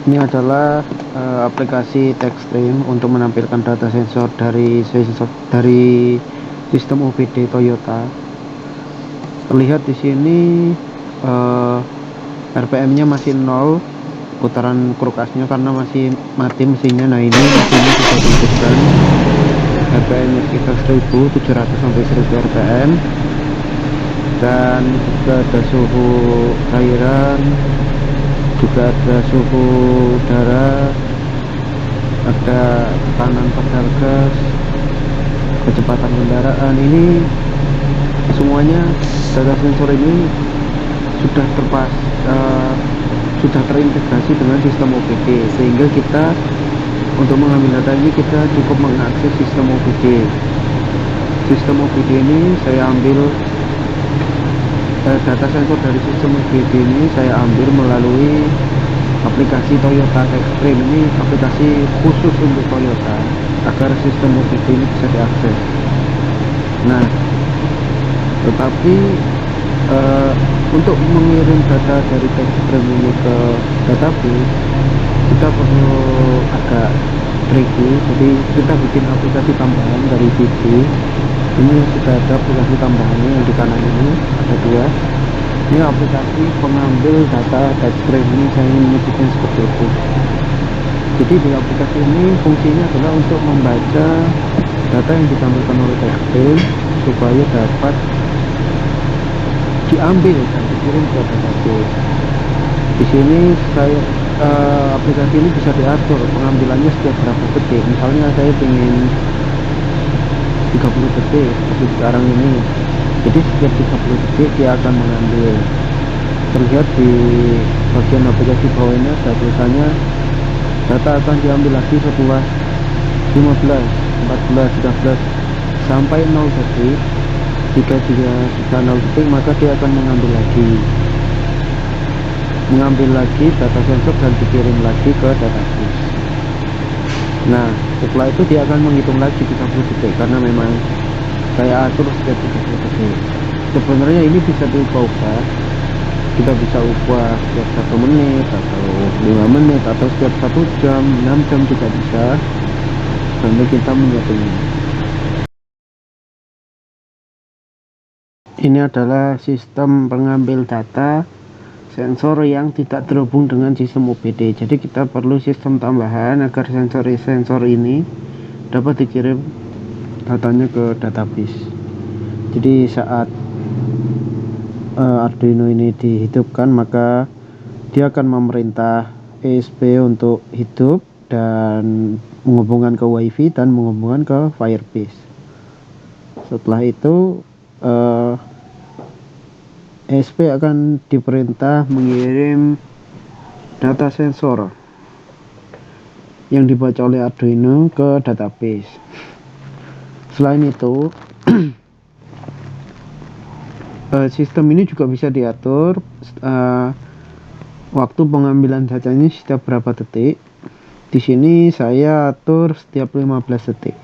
Ini adalah aplikasi TechStream untuk menampilkan data sensor dari sistem OBD Toyota. Terlihat di sini RPM-nya masih 0, putaran kulkasnya karena masih mati mesinnya. Nah, ini mesinnya sudah dihidupkan, RPM-nya sekitar 1700 sampai 1000 RPM, dan juga ada suhu cairan, juga ada suhu udara, ada tekanan pedal gas, kecepatan kendaraan. Ini semuanya data sensor ini sudah sudah terintegrasi dengan sistem OBD, sehingga kita untuk mengambil data ini kita cukup mengakses sistem OBD. Sistem OBD ini saya ambil data sensor dari sistem OBD ini saya ambil melalui aplikasi Toyota TechStream. Ini aplikasi khusus untuk Toyota agar sistem OBD ini bisa diakses. Nah, tetapi untuk mengirim data dari TechStream ini ke database kita perlu agak tricky, jadi kita bikin aplikasi tambahan dari PC. Ini sudah ada aplikasi tambahannya yang di kanan ini ada dua. Ini aplikasi pengambil data TechStream, ini saya ingin bikin seperti itu. Jadi di aplikasi ini fungsinya adalah untuk membaca data yang ditampilkan oleh TechStream supaya dapat diambil dan dikirim ke database. Di sini aplikasi ini bisa diatur pengambilannya setiap berapa detik. Misalnya saya ingin 30 detik seperti sekarang ini, jadi setiap 30 detik dia akan mengambil. Terlihat di bagian aplikasi bawahnya ada tulisannya data akan diambil lagi setelah 15, 14, 13 sampai 0 detik. Jika dia sudah 0 detik maka dia akan mengambil lagi data sensor dan dikirim lagi ke database. Nah, setelah itu dia akan menghitung lagi 30 detik karena memang saya atur setiap 30 detik. Sebenarnya ini bisa diubah, kita bisa ubah setiap 1 menit atau 5 menit atau setiap 1 jam, 6 jam juga bisa, sampai kita menyetingnya. Ini adalah sistem pengambil data sensor yang tidak terhubung dengan sistem OBD. Jadi kita perlu sistem tambahan agar sensor ini dapat dikirim datanya ke database. Jadi saat Arduino ini dihidupkan maka dia akan memerintah ESP untuk hidup dan menghubungkan ke WiFi dan menghubungkan ke Firebase. Setelah itu ESP akan diperintah mengirim data sensor yang dibaca oleh Arduino ke database. Selain itu sistem ini juga bisa diatur waktu pengambilan datanya setiap berapa detik. Di sini saya atur setiap 15 detik.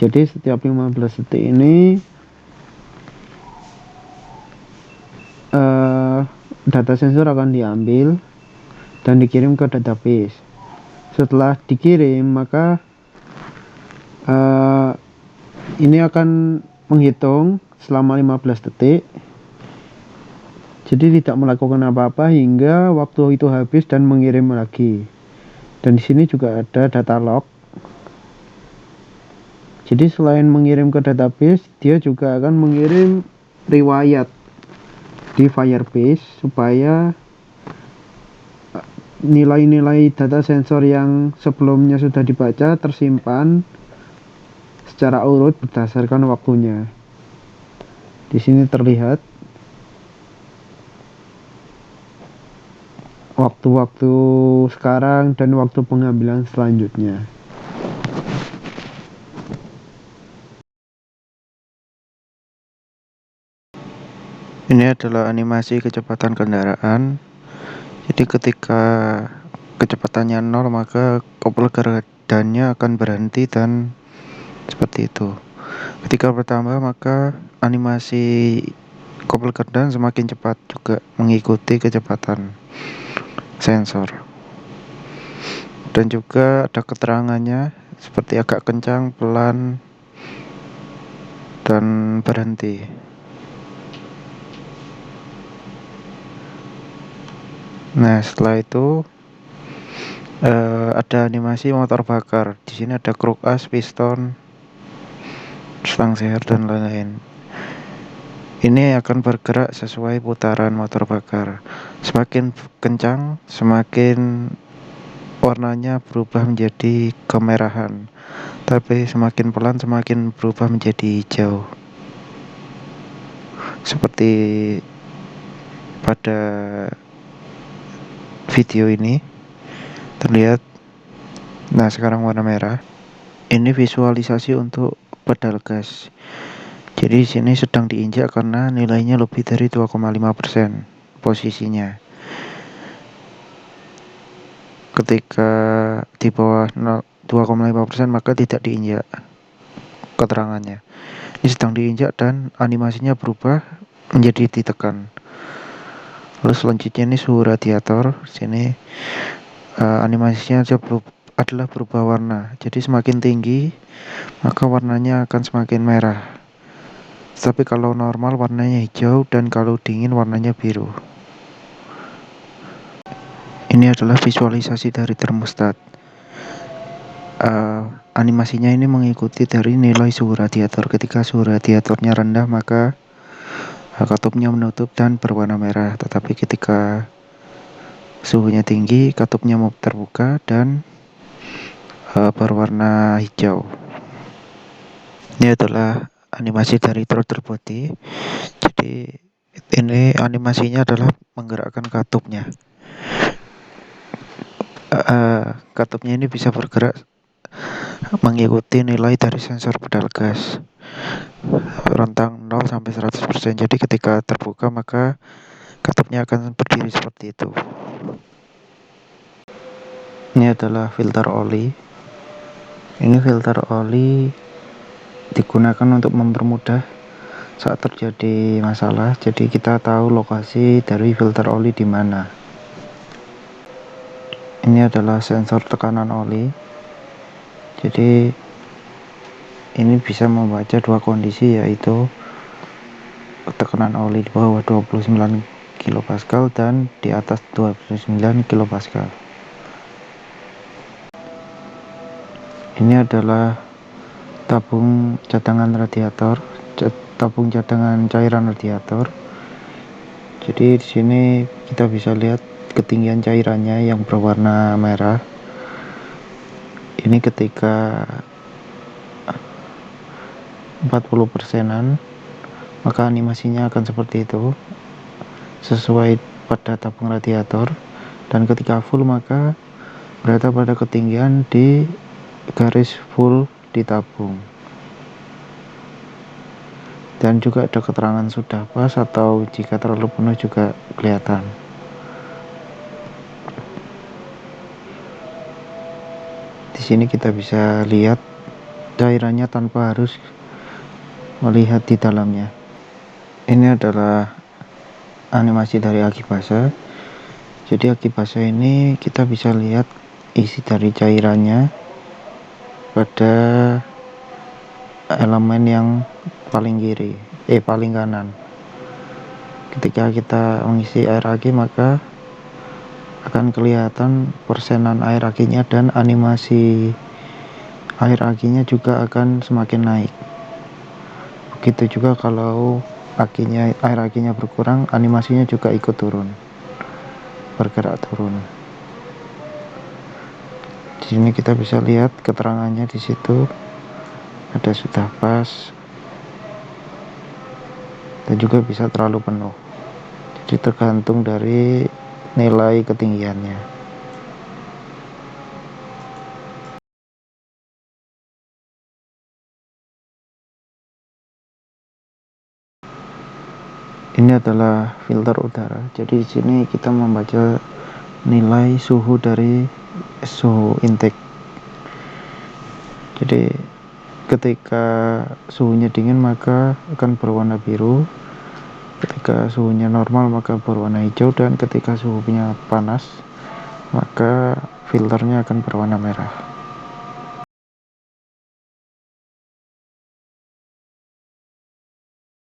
Jadi setiap 15 detik ini data sensor akan diambil dan dikirim ke database. Setelah dikirim maka ini akan menghitung selama 15 detik. Jadi tidak melakukan apa-apa hingga waktu itu habis dan mengirim lagi. Dan di sini juga ada data log. Jadi selain mengirim ke database, dia juga akan mengirim riwayat di Firebase supaya nilai-nilai data sensor yang sebelumnya sudah dibaca tersimpan secara urut berdasarkan waktunya. Di sini terlihat waktu-waktu sekarang dan waktu pengambilan selanjutnya. Ini adalah animasi kecepatan kendaraan. Jadi ketika kecepatannya 0 maka kopel gerdannya akan berhenti dan seperti itu. Ketika bertambah maka animasi kopel gerdan semakin cepat juga mengikuti kecepatan sensor. dan juga ada keterangannya seperti agak kencang, pelan, dan berhenti. Nah, setelah itu ada animasi motor bakar. Di sini ada kruk as, piston, selang seher, dan lain-lain. Ini akan bergerak sesuai putaran motor bakar. Semakin kencang, semakin warnanya berubah menjadi kemerahan. Tapi semakin pelan, semakin berubah menjadi hijau. Seperti pada video ini terlihat. Nah, sekarang warna merah. Ini visualisasi untuk pedal gas. Jadi sini sedang diinjak karena nilainya lebih dari 2,5% posisinya. Ketika di bawah 2,5% maka tidak diinjak keterangannya. Ini sedang diinjak dan animasinya berubah menjadi ditekan. Lalu selanjutnya ini suhu radiator. Sini animasinya adalah berubah warna. Jadi semakin tinggi maka warnanya akan semakin merah. Tapi kalau normal warnanya hijau dan kalau dingin warnanya biru. Ini adalah visualisasi dari termostat. Animasinya ini mengikuti dari nilai suhu radiator. Ketika suhu radiatornya rendah maka katupnya menutup dan berwarna merah. Tetapi ketika suhunya tinggi, katupnya terbuka dan berwarna hijau. Ini adalah animasi dari throttle body. Jadi ini animasinya adalah menggerakkan katupnya. Katupnya ini bisa bergerak mengikuti nilai dari sensor pedal gas rentang 0 sampai 100%. Jadi ketika terbuka maka katupnya akan berdiri seperti itu. Ini adalah filter oli. Ini filter oli digunakan untuk mempermudah saat terjadi masalah. Jadi kita tahu lokasi dari filter oli di mana. Ini adalah sensor tekanan oli. Jadi ini bisa membaca dua kondisi, yaitu tekanan oli di bawah 29 kPa dan di atas 29 kPa. Ini adalah tabung cadangan radiator, tabung cadangan cairan radiator. Jadi di sini kita bisa lihat ketinggian cairannya yang berwarna merah. Ini ketika 40%-an maka animasinya akan seperti itu sesuai pada tabung radiator, dan ketika full maka berada pada ketinggian di garis full di tabung. Dan juga ada keterangan sudah pas atau jika terlalu penuh juga kelihatan. Di sini kita bisa lihat cairannya tanpa harus melihat di dalamnya. Ini adalah animasi dari aki basah. Jadi aki basah ini kita bisa lihat isi dari cairannya pada elemen yang paling paling kanan. Ketika kita mengisi air aki maka akan kelihatan persenan air akinya dan animasi air akinya juga akan semakin naik. Begitu juga kalau air akinya berkurang, animasinya juga ikut turun, bergerak turun. Di sini kita bisa lihat keterangannya di situ ada sudah pas dan juga bisa terlalu penuh. Jadi tergantung dari nilai ketinggiannya. Ini adalah filter udara. Jadi di sini kita membaca nilai suhu dari suhu intake. Jadi ketika suhunya dingin maka akan berwarna biru, ketika suhunya normal maka berwarna hijau, dan ketika suhunya panas maka filternya akan berwarna merah.